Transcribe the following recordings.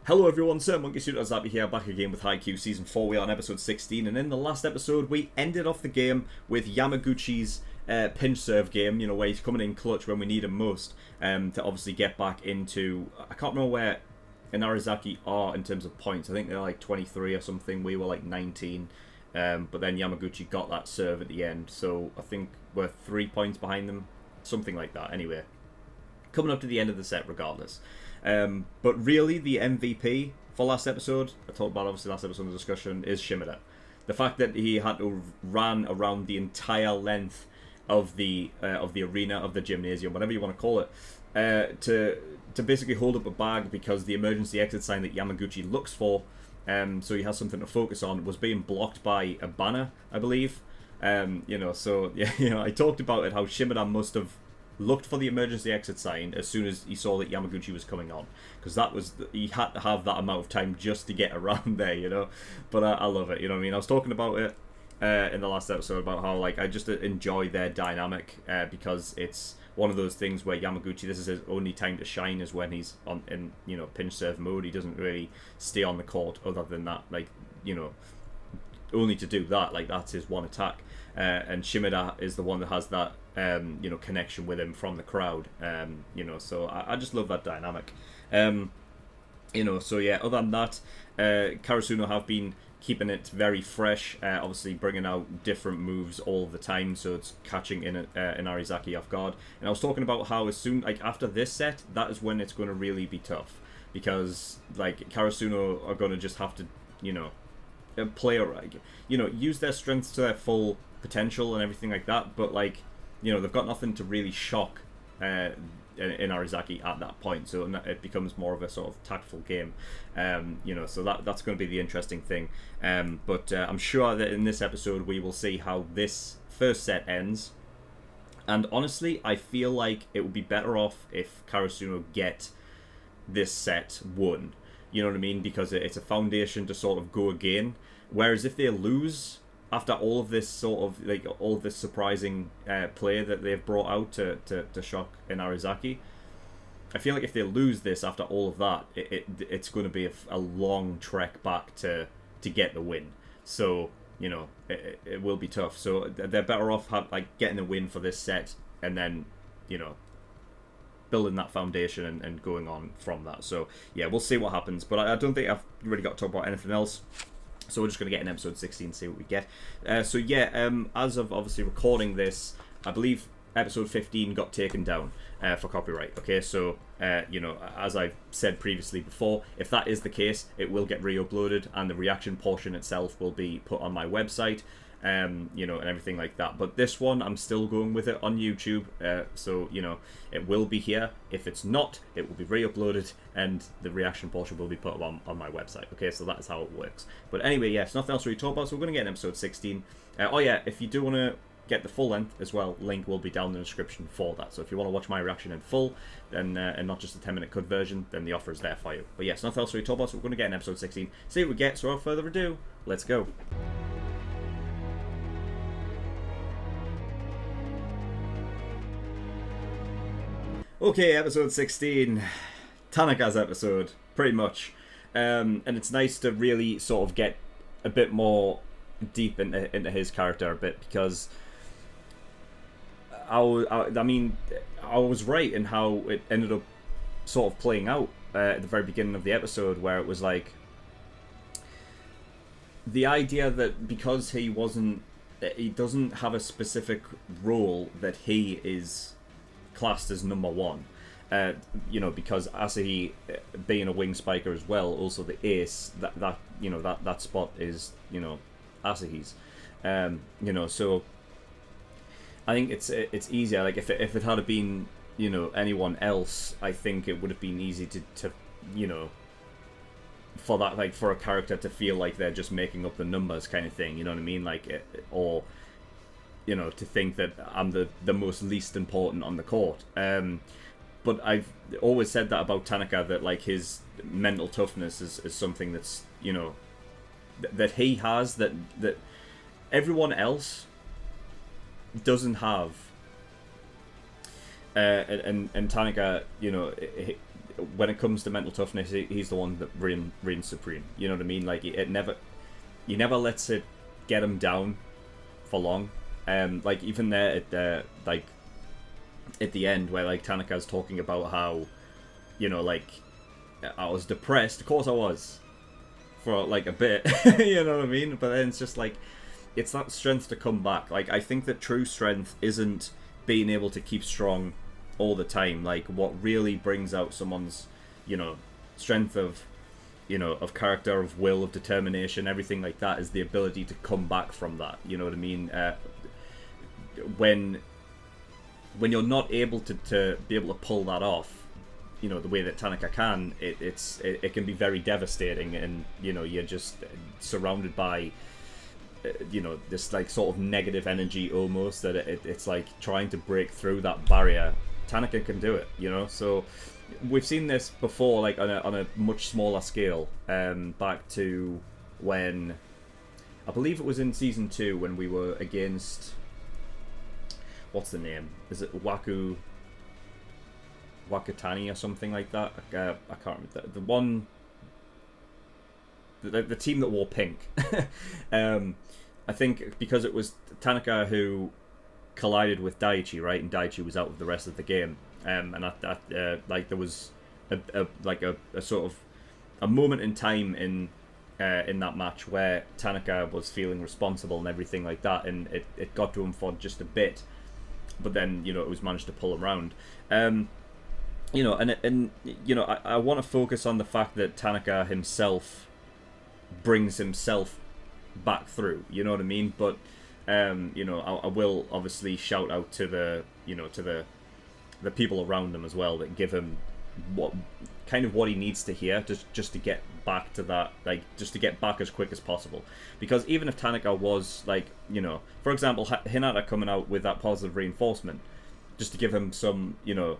Hello everyone, SirMonkeySuit here, back again with Haikyuu Season 4. We are on episode 16, and in the last episode we ended off the game with Yamaguchi's pinch serve game, you know, where he's coming in clutch when we need him most, to obviously get back into... I can't remember where Inarizaki are in terms of points. I think they're like 23 or something, we were like 19, but then Yamaguchi got that serve at the end, so I think we're 3 points behind them, something like that. Anyway, coming up to the end of the set regardless. But really, the MVP for last episode, I talked about obviously last episode of the discussion, is Shimada. The fact that he had to run around the entire length of the arena, of the gymnasium, whatever you want to call it, to basically hold up a bag because the emergency exit sign that Yamaguchi looks for, so he has something to focus on, was being blocked by a banner, I believe. So yeah, I talked about it, how Shimada must have looked for the emergency exit sign as soon as he saw that Yamaguchi was coming on, because he had to have that amount of time just to get around there, you know. But I love it, you know what I mean. I was talking about it in the last episode about how, like, I just enjoy their dynamic, because it's one of those things where Yamaguchi, this is his only time to shine, is when he's in pinch serve mode. He doesn't really stay on the court other than that, like, you know, only to do that, like, that's his one attack. And Shimada is the one that has that connection with him from the crowd, so I just love that dynamic. So yeah, other than that, Karasuno have been keeping it very fresh, obviously bringing out different moves all the time, so it's catching Inarizaki off guard. And I was talking about how as soon, like, after this set, that is when it's going to really be tough, because like Karasuno are going to just have to, use their strengths to their full potential and everything like that, but like, they've got nothing to really shock Inarizaki at that point, so it becomes more of a sort of tactful game, so that's going to be the interesting thing. But I'm sure that in this episode we will see how this first set ends, and honestly I feel like it would be better off if Karasuno get this set won, you know what I mean, because it's a foundation to sort of go again, whereas if they lose after all of this sort of, like, all of this surprising play that they've brought out to shock Inarizaki, I feel like if they lose this after all of that, it's going to be a long trek back to get the win. So, it will be tough. So they're better off getting a win for this set, and then, building that foundation and going on from that. So yeah, we'll see what happens. But I don't think I've really got to talk about anything else. So we're just going to get in episode 16, see what we get. As of obviously recording this, I believe episode 15 got taken down for copyright. Okay, so, as I've said previously before, if that is the case, it will get re-uploaded, and the reaction portion itself will be put on my website, and everything like that. But this one, I'm still going with it on YouTube, so, it will be here. If it's not, it will be re-uploaded, and the reaction portion will be put on my website. Okay, so that's how it works. But anyway, yes, nothing else to really talk about, so we're going to get in episode 16. If you do want to get the full length as well, link will be down in the description for that. So if you want to watch my reaction in full, then and not just the 10-minute cut version, then the offer is there for you. But yes, nothing else to really talk about, so we're going to get in episode 16. See what we get, so without further ado, let's go. Okay, episode 16, Tanaka's episode, pretty much. And it's nice to really sort of get a bit more deep into his character a bit, because I was right in how it ended up sort of playing out at the very beginning of the episode, where it was like the idea that because he doesn't have a specific role, that he is classed as number one, because Asahi, being a wing spiker as well, also the ace, that spot is Asahi's, so I think it's easier. Like if it had been anyone else, I think it would have been easy to for that, like, for a character to feel like they're just making up the numbers kind of thing, you know what I mean, like, or to think that I'm the most least important on the court. But I've always said that about Tanaka, that like his mental toughness is something that's that he has, that everyone else doesn't have. And Tanaka, when it comes to mental toughness, he's the one that reigns supreme. You know what I mean? Like he never lets it get him down for long. Like even there at the at the end where like Tanaka's talking about how, you know, like I was depressed. Of course I was, for like a bit. You know what I mean? But then it's just like, it's that strength to come back. Like I think that true strength isn't being able to keep strong all the time. Like what really brings out someone's, you know, strength of, you know, of character, of will, of determination, everything like that, is the ability to come back from that. You know what I mean? When you're not able to be able to pull that off, you know, the way that Tanaka can, it can be very devastating, and you know, you're just surrounded by, you know, this like sort of negative energy almost, that it's like trying to break through that barrier. Tanaka can do it, you know. So we've seen this before, like on a much smaller scale. Back to when, I believe it was in season 2 when we were against, what's the name? Is it Wakatani or something like that? I can't remember. The one, the team that wore pink. I think because it was Tanaka who collided with Daichi, right? And Daichi was out of the rest of the game. And like there was a sort of a moment in time in that match where Tanaka was feeling responsible and everything like that, and it got to him for just a bit, but then, you know, it was managed to pull him around. You know, and you know, I want to focus on the fact that Tanaka himself brings himself back through. You know what I mean? But you know, I will obviously shout out to the, you know, to the people around him as well, that give him what he needs to hear, just to get back to that, like just to get back as quick as possible. Because even if Tanaka was like, you know, for example, Hinata coming out with that positive reinforcement, just to give him some, you know,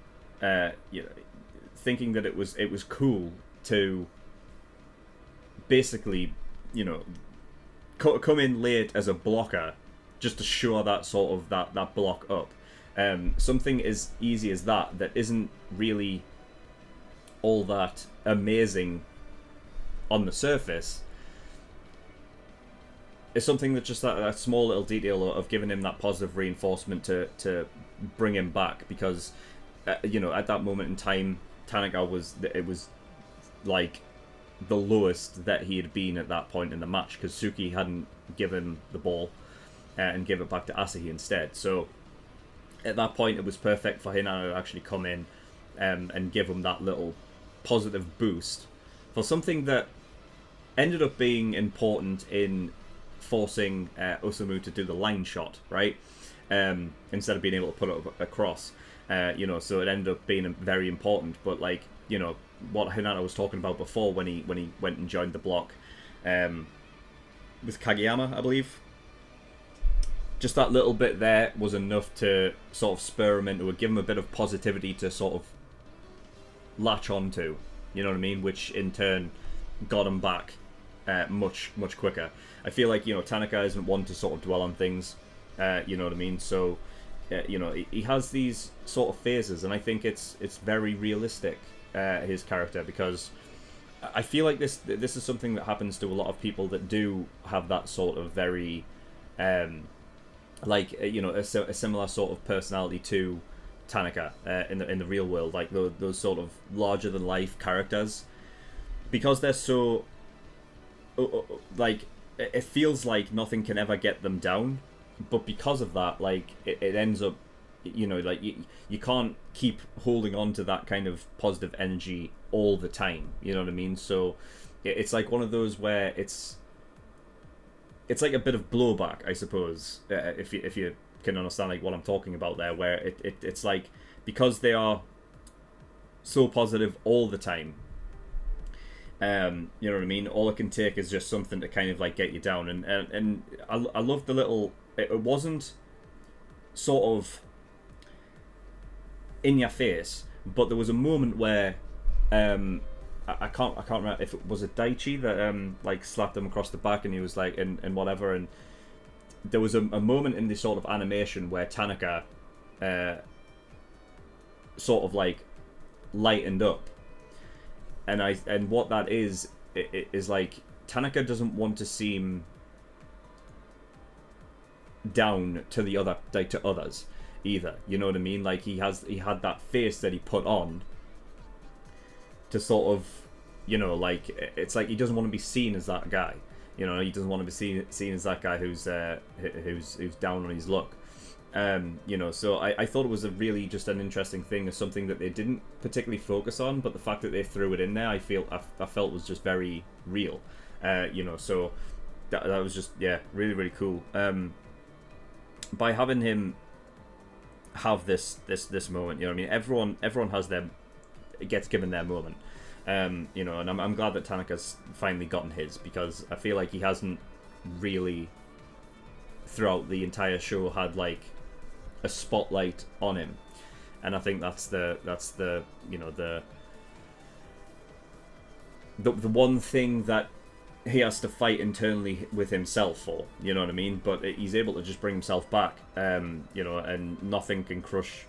thinking that it was cool to basically, you know, come in late as a blocker, just to shore that sort of that block up. Something as easy as that isn't really all that amazing on the surface, is something that just that small little detail of giving him that positive reinforcement to bring him back. Because you know, at that moment in time, Tanaka was like the lowest that he had been at that point in the match, because Suki hadn't given the ball and gave it back to Asahi instead. So at that point, it was perfect for Hinata to actually come in and give him that little positive boost for something that ended up being important in forcing Osamu to do the line shot, right? Instead of being able to put it across. You know, so it ended up being very important. But like, you know, what Hinata was talking about before when he went and joined the block with Kageyama, I believe. Just that little bit there was enough to sort of spur him into it, give him a bit of positivity to sort of latch onto, you know what I mean? Which in turn got him back much quicker. I feel like, you know, Tanaka isn't one to sort of dwell on things, you know what I mean? So, you know, he has these sort of phases, and I think it's very realistic, his character, because I feel like this is something that happens to a lot of people that do have that sort of very like, you know, a similar sort of personality to Tanaka in the real world, like those sort of larger than life characters, because they're so like, it feels like nothing can ever get them down, but because of that, like it ends up, you know, like you can't keep holding on to that kind of positive energy all the time, you know what I mean? So it's like one of those where it's like a bit of blowback, I suppose, if you can understand like what I'm talking about there, where it's like, because they are so positive all the time, you know what I mean, all it can take is just something to kind of like get you down. And I love the little, it wasn't sort of in your face, but there was a moment where I can't remember if it was a Daichi that like slapped him across the back, and he was like, and whatever, and there was a moment in this sort of animation where Tanaka sort of like lightened up, and what that is like Tanaka doesn't want to seem down to the other, like to others either, you know what I mean? Like he had that face that he put on to sort of, you know, like it's like he doesn't want to be seen as that guy, you know, he doesn't want to be seen as that guy who's down on his luck. You know, so I thought it was a really just an interesting thing, as something that they didn't particularly focus on, but the fact that they threw it in there, I felt was just very real. You know, so that was just, yeah, really, really cool. By having him have this moment, you know what I mean? Everyone gets given their moment. You know, and I'm glad that Tanaka's finally gotten his, because I feel like he hasn't really throughout the entire show had like a spotlight on him, and I think that's the you know the one thing that he has to fight internally with himself for, you know what I mean? But he's able to just bring himself back, you know, and nothing can crush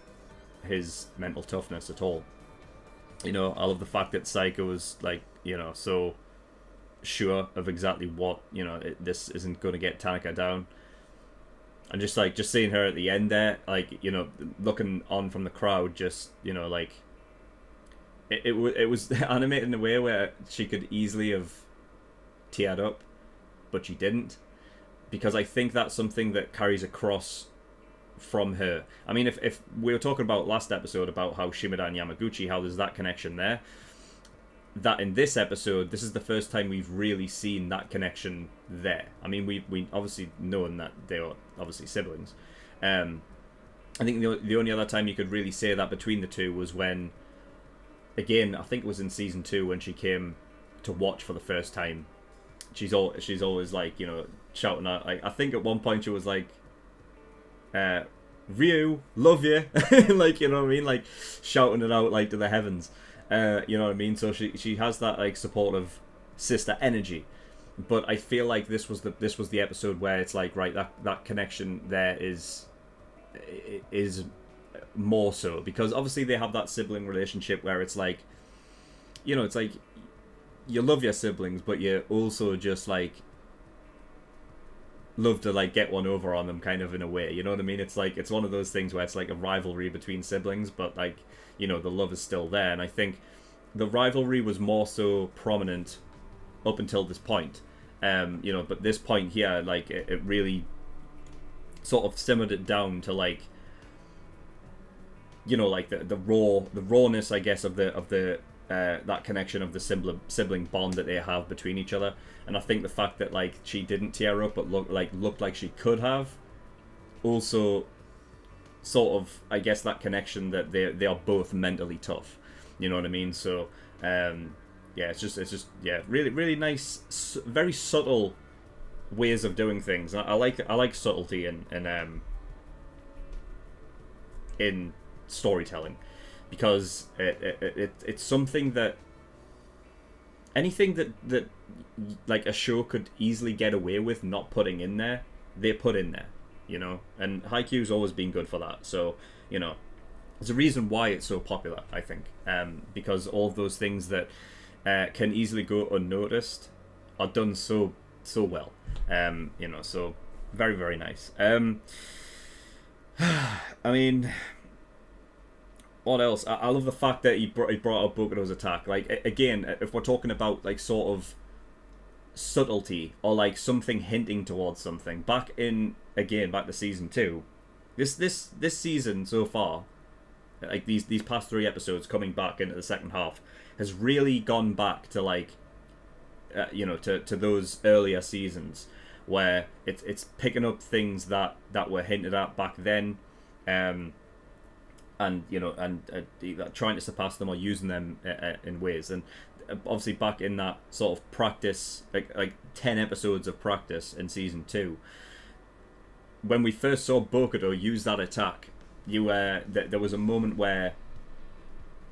his mental toughness at all. You know, I love the fact that Psycho is like, you know, so sure of exactly what, you know, this isn't going to get Tanaka down. And just seeing her at the end there, like, you know, looking on from the crowd, just, you know, like it was animated in a way where she could easily have teared up, but she didn't, because I think that's something that carries across from her. I mean, if we were talking about last episode about how Shimada and Yamaguchi, how there's that connection there, that in this episode, this is the first time we've really seen that connection there. I mean, we obviously known that they were obviously siblings. I think the only other time you could really say that between the two was when, again, I think it was in season 2 when she came to watch for the first time. She's always like, you know, shouting out, like, I think at one point she was like, Ryu, love you. Like, you know what I mean? Like, shouting it out, like, to the heavens. You know what I mean? So she has that, like, supportive sister energy. But I feel like this was the episode where it's like, right, that connection there is more so, because obviously they have that sibling relationship where it's like, you know, it's like you love your siblings, but you also just like love to like get one over on them, kind of, in a way, you know what I mean? It's like, it's one of those things where it's like a rivalry between siblings, but like, you know, the love is still there. And I think the rivalry was more so prominent up until this point, you know, but this point here, like, it really sort of simmered it down to, like, you know, like the rawness, I guess, of the that connection of the sibling bond that they have between each other. And I think the fact that, like, she didn't tear up but looked like she could have, also sort of, I guess, that connection that they are both mentally tough, you know what I mean? So yeah, it's just yeah, really, really nice, very subtle ways of doing things. I like subtlety in storytelling, because it's something that anything that like a show could easily get away with not putting in there, they put in there, you know. And Haikyuu's always been good for that. So, you know, there's a reason why it's so popular, I think, because all of those things that can easily go unnoticed are done so well, you know. So very, very nice. I mean, what else? I love the fact that he brought up Bokuto's attack. Like, again, if we're talking about, like, sort of subtlety, or like something hinting towards something, back to season 2, this season so far, like these past 3 episodes coming back into the second half, has really gone back to, like, you know, to those earlier seasons, where it's picking up things that were hinted at back then, and, you know, and trying to surpass them or using them in ways. And obviously back in that sort of practice, like 10 episodes of practice in season 2, when we first saw Bokuto use that attack, there was a moment where,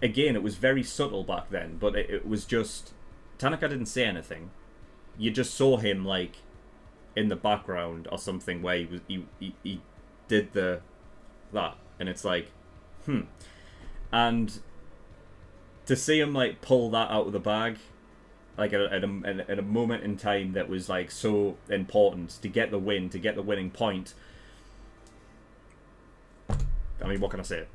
again, it was very subtle back then, but it was just, Tanaka didn't say anything. You just saw him, like, in the background or something, where he did that, and it's like, and to see him like pull that out of the bag, like at a moment in time that was like so important to get the win, to get the winning point. I mean, what can I say?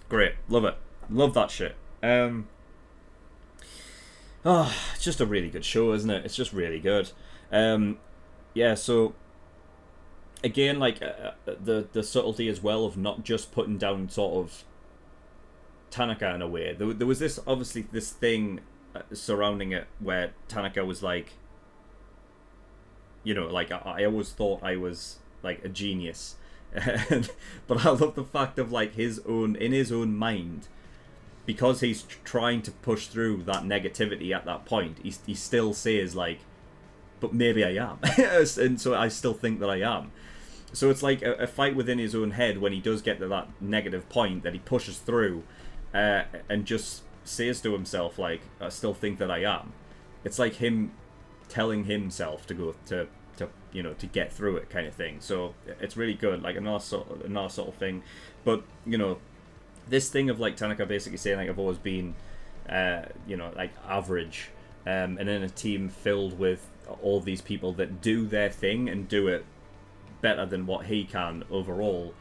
Great, love it, love that shit. It's just a really good show, isn't it? It's just really good. Yeah, so again, like the subtlety as well of not just putting down sort of Tanaka in a way. There was this obviously this thing surrounding it where Tanaka was like, you know, like I always thought I was like a genius, but I love the fact of like in his own mind, because he's trying to push through that negativity at that point. He still says like, but maybe I am, and so I still think that I am. So it's like a fight within his own head when he does get to that negative point that he pushes through, and just says to himself like, I still think that I am. It's like him telling himself to go to you know, to get through it, kind of thing. So it's really good, like another sort of thing. But you know, this thing of like Tanaka basically saying like, I've always been you know, like average, and in a team filled with all these people that do their thing and do it better than what he can overall.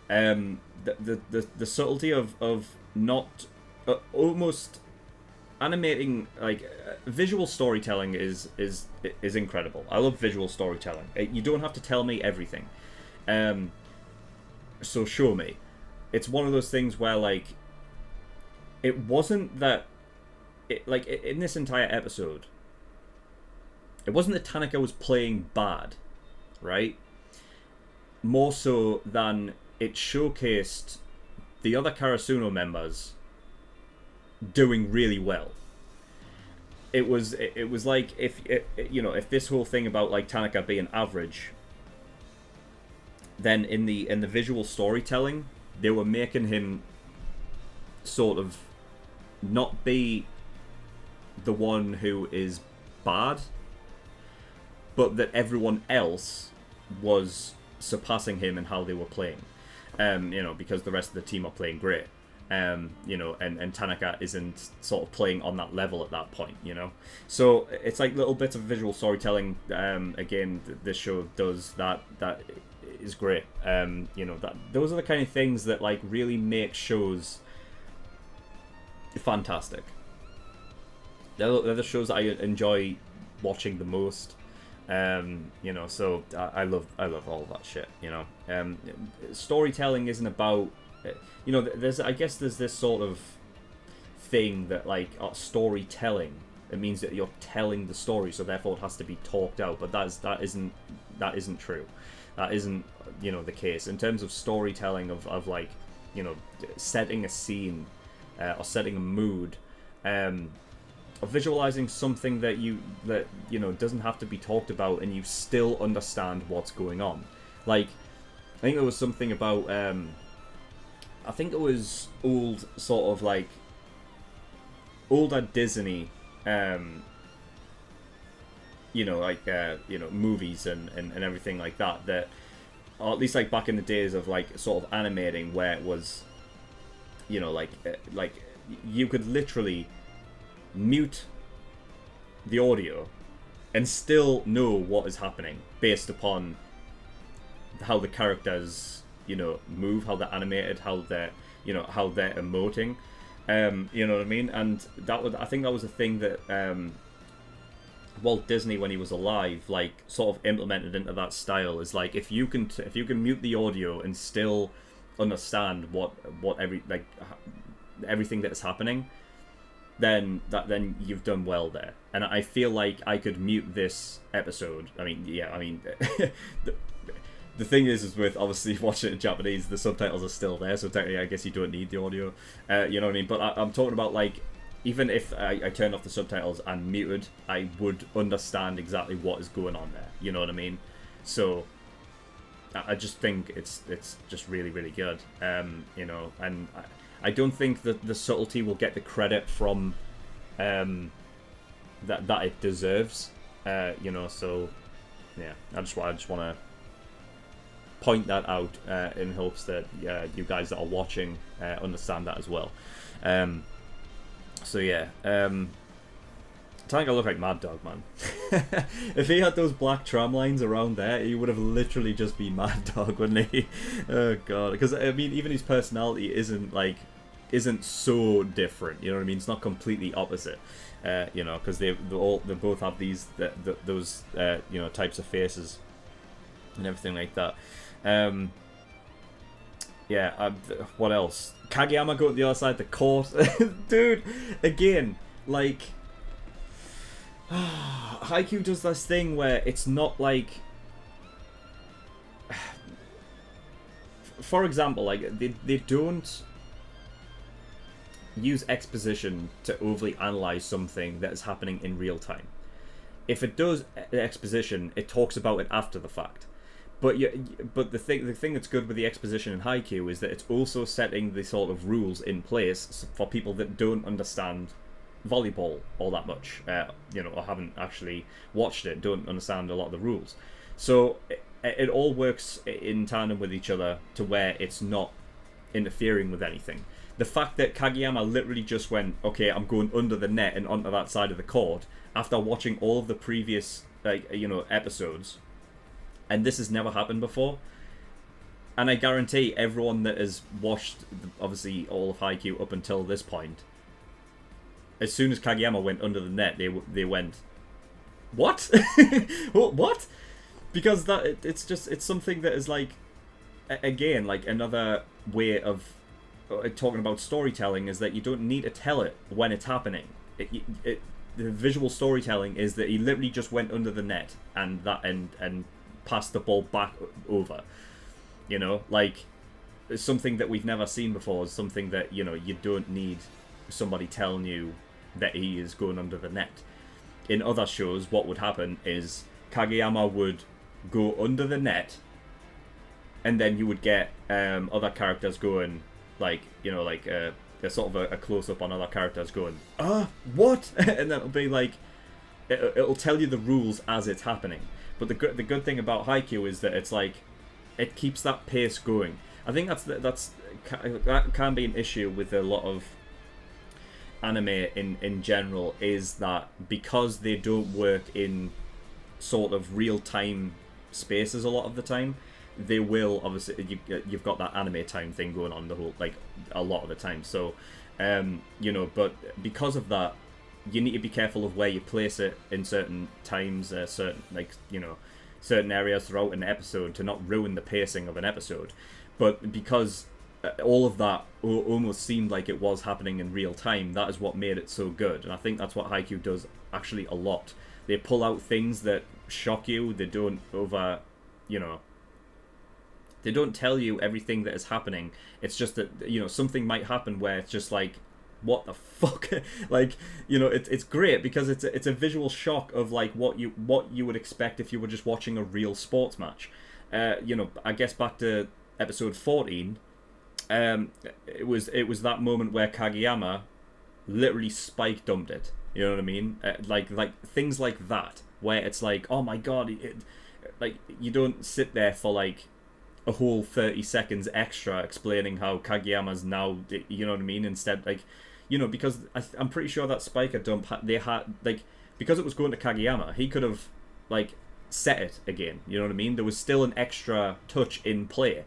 The subtlety of not almost animating, like visual storytelling is incredible. I love visual storytelling. You don't have to tell me everything, so show me. It's one of those things where like it wasn't that like in this entire episode, it wasn't that Tanaka was playing bad, right? More so than it showcased the other Karasuno members doing really well. It was like if this whole thing about like Tanaka being average, then in the visual storytelling they were making him sort of not be the one who is bad, but that everyone else was surpassing him in how they were playing, you know, because the rest of the team are playing great, you know, and Tanaka isn't sort of playing on that level at that point, you know. So it's like little bits of visual storytelling. Again, this show does that is great. You know, that those are the kind of things that like really make shows fantastic. They're the shows that I enjoy watching the most. You know, so I love all that shit, you know. Storytelling isn't about, you know, I guess there's this sort of thing that like storytelling, it means that you're telling the story, so therefore it has to be talked out, but that isn't true. That isn't, you know, the case in terms of storytelling of like, you know, setting a scene or setting a mood, or visualizing something that you know doesn't have to be talked about and you still understand what's going on. Like, I think there was something about I think it was old sort of like older Disney you know, like you know, movies and everything like that, or at least like back in the days of like sort of animating, where it was, you know, like you could literally mute the audio and still know what is happening based upon how the characters, you know, move, how they're animated, how they're, you know, how they're emoting, you know what I mean. And I think that was a thing that Walt Disney, when he was alive, like sort of implemented into that style, is like, if you can mute the audio and still understand what everything that's happening, then you've done well there. And I feel like I could mute this episode. I mean, yeah, I mean, the thing is with obviously watching it in Japanese, the subtitles are still there, so technically I guess you don't need the audio, you know what I mean? But I'm talking about like, even if I turned off the subtitles and muted, I would understand exactly what is going on there, you know what I mean? So I just think it's just really, really good, you know, and I don't think that the subtlety will get the credit from that it deserves, you know. So yeah, I just want to point that out in hopes that you guys that are watching understand that as well. So yeah, Tanaka looked like Mad Dog, man. If he had those black tram lines around there, he would have literally just been Mad Dog, wouldn't he? Oh god, because I mean, even his personality isn't so different. You know what I mean? It's not completely opposite. You know, because they both have those you know, types of faces and everything like that. Yeah. What else? Kageyama going to the other side of the court, dude. Again, like. Haikyuu does this thing where it's not like, for example, like they don't use exposition to overly analyze something that is happening in real time. If it does exposition, it talks about it after the fact. But the thing that's good with the exposition in Haikyuu is that it's also setting the sort of rules in place for people that don't understand volleyball all that much, you know, or haven't actually watched it, don't understand a lot of the rules. So it all works in tandem with each other to where it's not interfering with anything. The fact that Kageyama literally just went, okay, I'm going under the net and onto that side of the court after watching all of the previous, like, you know, episodes, and this has never happened before. And I guarantee everyone that has watched, obviously, all of Haikyuu up until this point, as soon as Kageyama went under the net, they went, what? What? Because it's something that is like, again, like another way of talking about storytelling is that you don't need to tell it when it's happening. The visual storytelling is that he literally just went under the net and passed the ball back over. You know, like it's something that we've never seen before. Is something that, you know, you don't need somebody telling you that he is going under the net. In other shows, what would happen is Kageyama would go under the net, and then you would get other characters going, like, you know, like a sort of a close-up on other characters going, what? And then it'll be like, it'll tell you the rules as it's happening. But the good thing about Haikyuu is that it's like, it keeps that pace going. I think that can be an issue with a lot of anime in general, is that because they don't work in sort of real-time spaces a lot of the time, they will, obviously, you've got that anime time thing going on the whole, like, a lot of the time. So, you know, but because of that, you need to be careful of where you place it in certain times, certain, like, you know, certain areas throughout an episode to not ruin the pacing of an episode. But because all of that almost seemed like it was happening in real time, that is what made it so good. And I think that's what Haikyuu does actually a lot. They pull out things that shock you. They don't you know, they don't tell you everything that is happening. It's just that, you know, something might happen where it's just like, what the fuck? Like, you know, it's great because it's a visual shock of like what you would expect if you were just watching a real sports match. You know, I guess back to episode 14, it was that moment where Kageyama literally spike dumped it. You know what I mean? Like things like that, where it's like, oh my god, like, you don't sit there for like a whole 30 seconds extra explaining how Kageyama's now, you know what I mean? Instead, like, you know, because I'm pretty sure that spiker dump, they had, like, because it was going to Kageyama, he could have, like, set it again, you know what I mean? There was still an extra touch in play.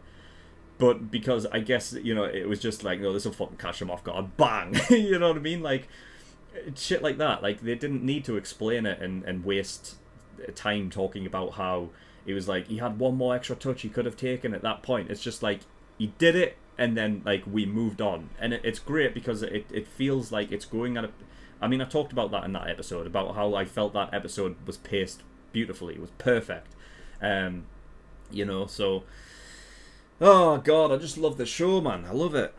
But because, I guess, you know, it was just like, no, this will fucking catch him off guard. Bang! You know what I mean? Like, shit like that. Like, they didn't need to explain it and waste time talking about how it was like, he had one more extra touch he could have taken at that point. It's just like, he did it, and then, like, we moved on. And it's great because it feels like it's going at a... I mean, I talked about that in that episode, about how I felt that episode was paced beautifully. It was perfect. You know, so... Oh, God, I just love the show, man. I love it.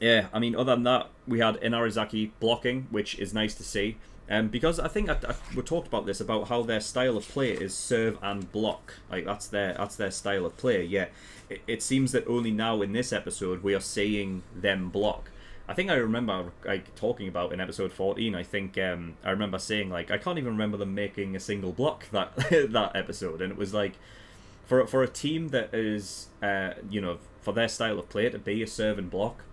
Yeah, I mean, other than that, we had Inarizaki blocking, which is nice to see. Because I think we talked about this, about how their style of play is serve and block. Like, that's their style of play. Yeah, it seems that only now in this episode we are seeing them block. I think I remember, like, talking about in episode 14. I think I remember saying, like, I can't even remember them making a single block that that episode, and it was like, for a team that is, you know, for their style of play to be a serve and block,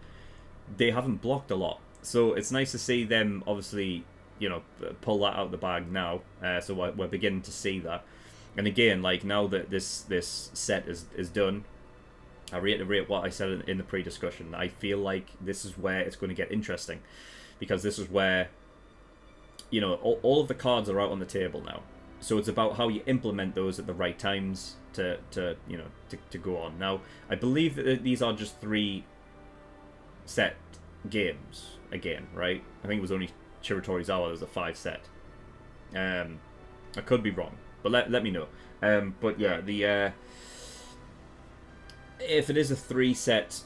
they haven't blocked a lot. So it's nice to see them obviously, pull that out of the bag now. So we're beginning to see that. And again, like now that this set is done, I reiterate what I said in the pre-discussion. I feel like this is where it's going to get interesting, because this is where, all of the cards are out on the table now. So it's about how you implement those at the right times to go on. Now, I believe that these are just 3 set games again, right? I think it was only Chiritorizawa that was a 5 set. I could be wrong, but let me know. But yeah, if it is a 3 set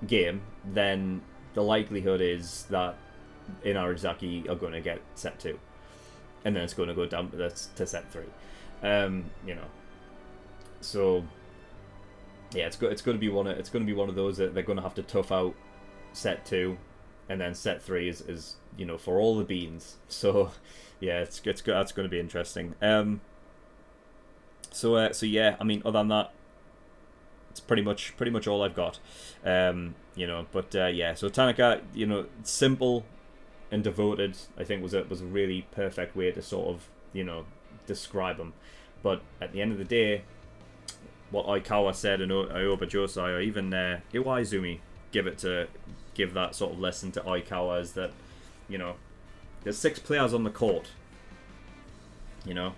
game, then the likelihood is that Inarizaki are going to get set 2, and then it's going to go down to set 3. So yeah, it's going to be one of those that they're going to have to tough out set 2, and then set 3 is for all the beans. So yeah, that's going to be interesting. So yeah, I mean, other than that, it's pretty much all I've got. Yeah. So Tanaka, simple and devoted, I think was a really perfect way to sort of describe him. But at the end of the day, what Aikawa said and Aoba Josai, or even Iwaizumi give that sort of lesson to Aikawa, is that there's 6 players on the court, and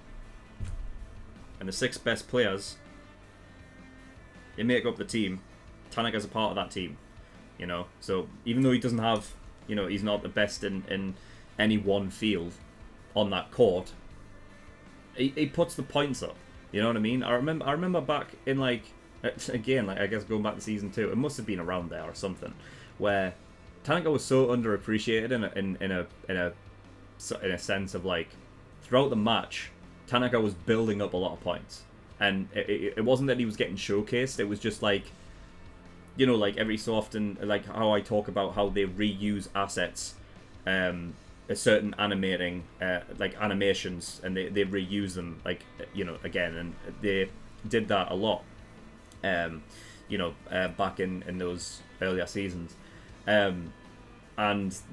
the 6 best players, they make up the team. Tanaka's a part of that team, so even though he doesn't have, he's not the best in any one field on that court, he puts the points up. You know what I mean? I remember back in I guess going back to season 2, it must have been around there or something, where Tanaka was so underappreciated in a sense of throughout the match, Tanaka was building up a lot of points, and it wasn't that he was getting showcased. It was just every so often, how I talk about how they reuse assets, a certain animating animations, and they reuse them again, and they did that a lot back in those earlier seasons, and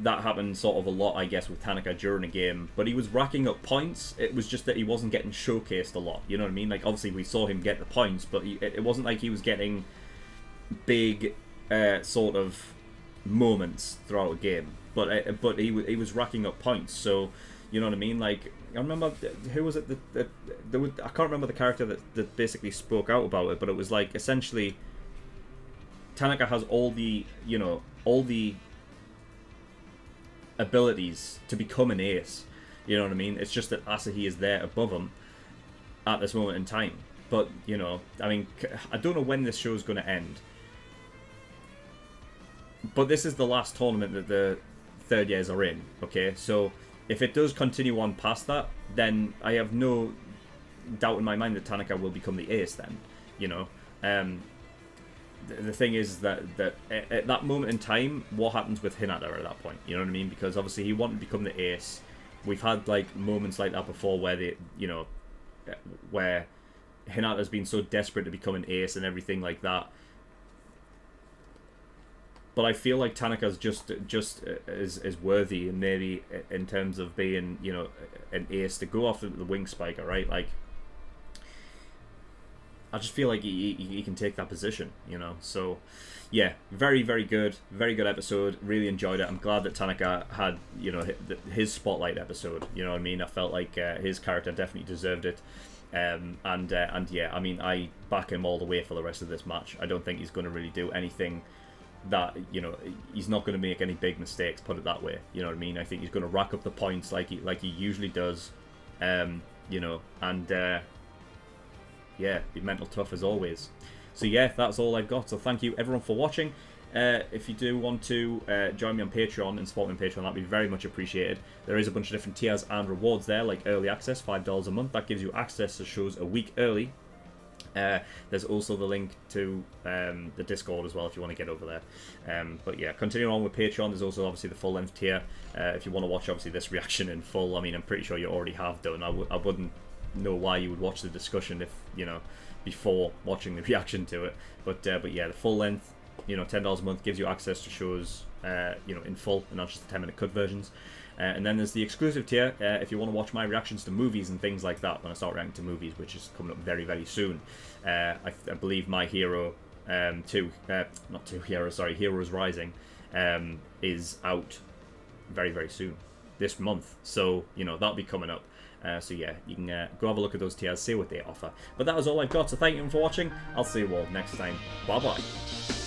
that happened sort of a lot, I guess, with Tanaka during a game. But he was racking up points. It was just that he wasn't getting showcased a lot, you know what I mean? Obviously we saw him get the points, but it wasn't like he was getting big sort of moments throughout a game. But he was racking up points, so you know what I mean. I remember, who was it that I can't remember the character that basically spoke out about it, but it was essentially Tanaka has all the abilities to become an ace. You know what I mean? It's just that Asahi is there above him at this moment in time. But I mean, I don't know when this show is going to end. But this is the last tournament that the third years are in, okay? So if it does continue on past that, then I have no doubt in my mind that Tanaka will become the ace then, the thing is that at that moment in time, what happens with Hinata at that point? You know what I mean? Because obviously he wanted to become the ace. We've had moments like that before where where Hinata's been so desperate to become an ace and everything like that. But I feel like Tanaka's just is worthy, and maybe in terms of being an ace to go after the wing spiker, right? I just feel like he can take that position, So yeah, very very good episode. Really enjoyed it. I'm glad that Tanaka had his spotlight episode. You know what I mean? I felt like his character definitely deserved it. And yeah, I mean, I back him all the way for the rest of this match. I don't think he's going to really do anything that he's not going to make any big mistakes, put it that way. You know what I mean? I think he's going to rack up the points like he usually does, yeah, be mental tough as always. So yeah, that's all I've got. So thank you everyone for watching. If you do want to join me on Patreon and support me on Patreon, that'd be very much appreciated. There is a bunch of different tiers and rewards there, like early access, $5 a month. That gives you access to shows a week early. There's also the link to the Discord as well if you want to get over there. But yeah, continuing on with Patreon, there's also obviously the full-length tier. If you want to watch obviously this reaction in full, I mean, I'm pretty sure you already have done. I wouldn't know why you would watch the discussion if before watching the reaction to it. But yeah, the full-length $10 a month gives you access to shows, in full, and not just the 10-minute cut versions. And then there's the exclusive tier, if you want to watch my reactions to movies and things like that, when I start reacting to movies, which is coming up very, very soon. I believe My Hero Heroes Rising, is out very, very soon, this month. So, that'll be coming up. So yeah, you can go have a look at those tiers, see what they offer. But that was all I've got, so thank you for watching. I'll see you all next time. Bye-bye.